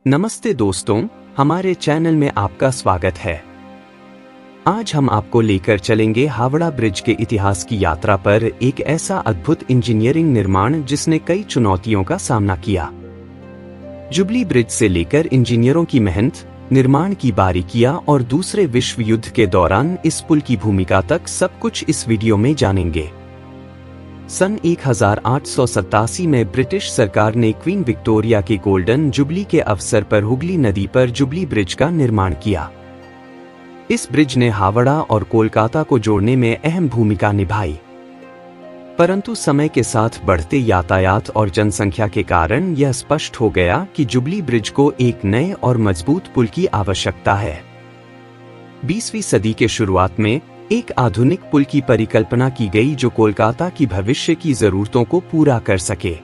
नमस्ते दोस्तों, हमारे चैनल में आपका स्वागत है। आज हम आपको लेकर चलेंगे हावड़ा ब्रिज के इतिहास की यात्रा पर, एक ऐसा अद्भुत इंजीनियरिंग निर्माण जिसने कई चुनौतियों का सामना किया। जुबली ब्रिज से लेकर इंजीनियरों की मेहनत, निर्माण की बारीकियां और दूसरे विश्व युद्ध के दौरान इस पुल की भूमिका तक सब कुछ इस वीडियो में जानेंगे। सन 1887 में ब्रिटिश सरकार ने क्वीन विक्टोरिया के गोल्डन जुबली के अवसर पर हुगली नदी पर जुबली ब्रिज का निर्माण किया। इस ब्रिज ने हावड़ा और कोलकाता को जोड़ने में अहम भूमिका निभाई, परंतु समय के साथ बढ़ते यातायात और जनसंख्या के कारण यह स्पष्ट हो गया कि जुबली ब्रिज को एक नए और मजबूत पुल की आवश्यकता है। 20वीं सदी के शुरुआत में एक आधुनिक पुल की परिकल्पना की गई जो कोलकाता की भविष्य की जरूरतों को पूरा कर सके।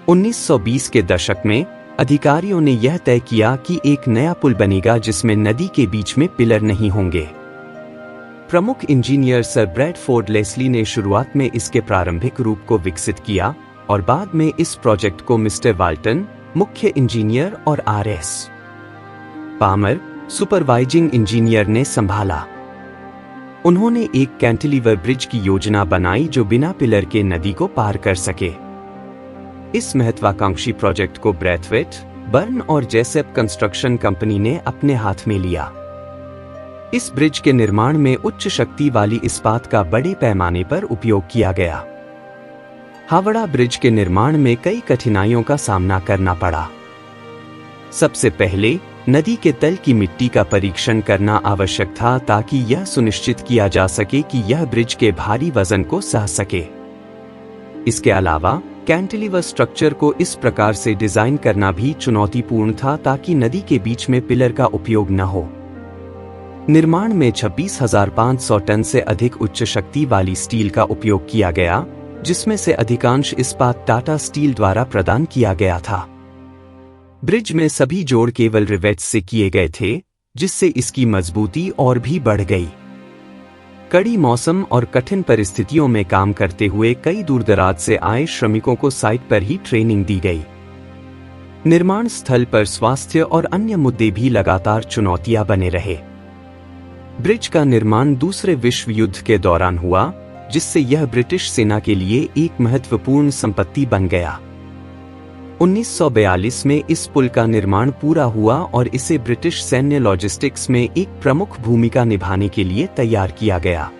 1920 के दशक में अधिकारियों ने यह तय किया कि एक नया पुल बनेगा जिसमें नदी के बीच में पिलर नहीं होंगे। प्रमुख इंजीनियर सर ब्रैडफोर्ड लेस्ली ने शुरुआत में इसके प्रारंभिक रूप को विकसित किया और बाद में इस प्रोजेक्ट को मिस्टर वाल्टन, मुख्य इंजीनियर, और आर.एस. पामर, सुपरवाइजिंग इंजीनियर, ने संभाला। उन्होंने एक कैंटिलीवर ब्रिज की योजना बनाई जो बिना पिलर के नदी को पार कर सके। इस महत्वाकांक्षी प्रोजेक्ट को ब्रैथवेट, बर्न और जेसेप कंस्ट्रक्शन कंपनी ने अपने हाथ में लिया। इस ब्रिज के निर्माण में उच्च शक्ति वाली इस्पात का बड़े पैमाने पर उपयोग किया गया। हावड़ा ब्रिज के निर्माण में कई कठिनाइयों का सामना करना पड़ा। सबसे पहले नदी के तल की मिट्टी का परीक्षण करना आवश्यक था ताकि यह सुनिश्चित किया जा सके कि यह ब्रिज के भारी वजन को सह सके। इसके अलावा कैंटिलीवर स्ट्रक्चर को इस प्रकार से डिजाइन करना भी चुनौतीपूर्ण था ताकि नदी के बीच में पिलर का उपयोग न हो। निर्माण में 26,500 टन से अधिक उच्च शक्ति वाली स्टील का उपयोग किया गया, जिसमें से अधिकांश इस्पात टाटा स्टील द्वारा प्रदान किया गया था। ब्रिज में सभी जोड़ केवल रिवेट्स से किए गए थे, जिससे इसकी मजबूती और भी बढ़ गई। कड़ी मौसम और कठिन परिस्थितियों में काम करते हुए कई दूरदराज से आए श्रमिकों को साइट पर ही ट्रेनिंग दी गई। निर्माण स्थल पर स्वास्थ्य और अन्य मुद्दे भी लगातार चुनौतियां बने रहे। ब्रिज का निर्माण दूसरे विश्व युद्ध के दौरान हुआ, जिससे यह ब्रिटिश सेना के लिए एक महत्वपूर्ण संपत्ति बन गया। 1942 में इस पुल का निर्माण पूरा हुआ और इसे ब्रिटिश सैन्य लॉजिस्टिक्स में एक प्रमुख भूमिका निभाने के लिए तैयार किया गया।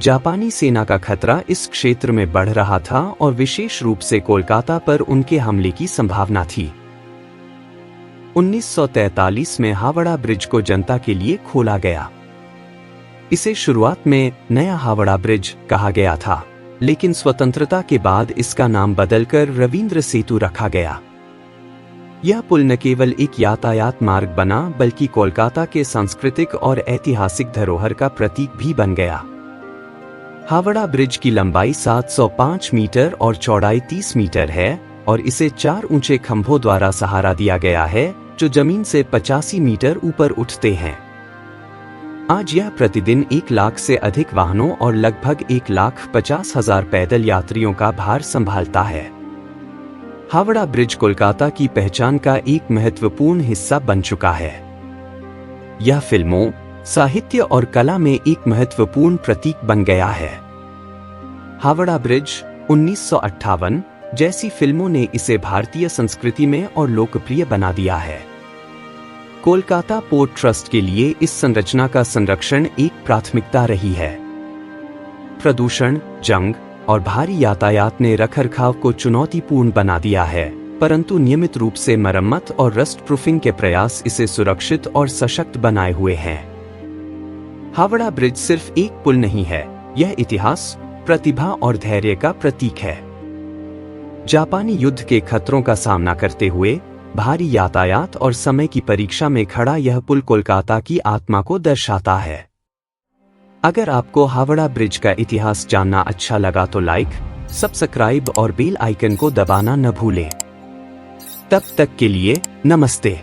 जापानी सेना का खतरा इस क्षेत्र में बढ़ रहा था और विशेष रूप से कोलकाता पर उनके हमले की संभावना थी। 1943 में हावड़ा ब्रिज को जनता के लिए खोला गया। इसे शुरुआत में नया हावड़ा ब्रिज कहा गया था, लेकिन स्वतंत्रता के बाद इसका नाम बदलकर रविंद्र सेतु रखा गया। यह पुल न केवल एक यातायात मार्ग बना बल्कि कोलकाता के सांस्कृतिक और ऐतिहासिक धरोहर का प्रतीक भी बन गया। हावड़ा ब्रिज की लंबाई 705 मीटर और चौड़ाई 30 मीटर है और इसे 4 ऊंचे खंभों द्वारा सहारा दिया गया है जो जमीन से 85 मीटर ऊपर उठते हैं। आज यह प्रतिदिन 1 लाख से अधिक वाहनों और लगभग 1,50,000 पैदल यात्रियों का भार संभालता है। हावड़ा ब्रिज कोलकाता की पहचान का एक महत्वपूर्ण हिस्सा बन चुका है। यह फिल्मों, साहित्य और कला में एक महत्वपूर्ण प्रतीक बन गया है। हावड़ा ब्रिज 1958 जैसी फिल्मों ने इसे भारतीय संस्कृति में और लोकप्रिय बना दिया है। कोलकाता पोर्ट ट्रस्ट के लिए इस संरचना का संरक्षण एक प्राथमिकता रही है। प्रदूषण, जंग और भारी यातायात ने रखरखाव को चुनौतीपूर्ण बना दिया है, परंतु नियमित रूप से मरम्मत और रस्ट प्रूफिंग के प्रयास इसे सुरक्षित और सशक्त बनाए हुए हैं। हावड़ा ब्रिज सिर्फ एक पुल नहीं है, यह इतिहास, प्रतिभा और धैर्य का प्रतीक है। जापानी युद्ध के खतरों का सामना करते हुए भारी यातायात और समय की परीक्षा में खड़ा यह पुल कोलकाता की आत्मा को दर्शाता है। अगर आपको हावड़ा ब्रिज का इतिहास जानना अच्छा लगा तो लाइक, सब्सक्राइब और बेल आइकन को दबाना न भूलें। तब तक के लिए नमस्ते।